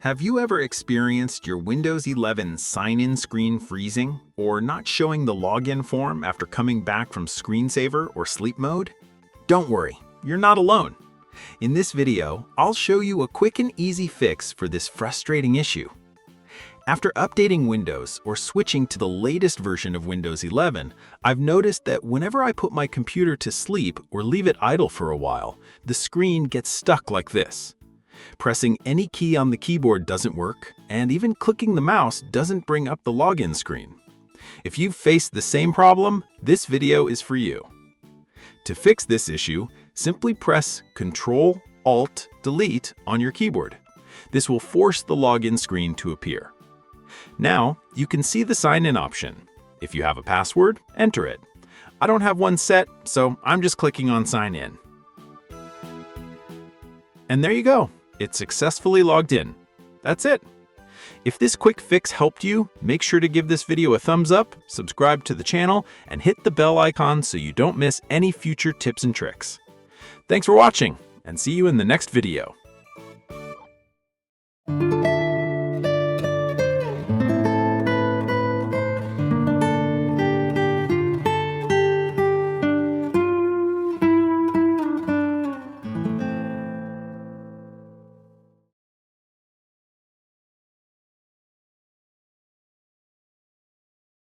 Have you ever experienced your Windows 11 sign-in screen freezing or not showing the login form after coming back from Screensaver or sleep mode? Don't worry, you're not alone. In this video, I'll show you a quick and easy fix for this frustrating issue. After updating Windows or switching to the latest version of Windows 11, I've noticed that whenever I put my computer to sleep or leave it idle for a while, the screen gets stuck like this. Pressing any key on the keyboard doesn't work, and even clicking the mouse doesn't bring up the login screen. If you've faced the same problem, this video is for you. To fix this issue, simply press Ctrl Alt Delete on your keyboard. This will force the login screen to appear. Now, you can see the sign-in option. If you have a password, enter it. I don't have one set, so I'm just clicking on Sign In. And there you go. It's successfully logged in. That's it. If this quick fix helped you, make sure to give this video a thumbs up, subscribe to the channel, and hit the bell icon so you don't miss any future tips and tricks. Thanks for watching, and see you in the next video.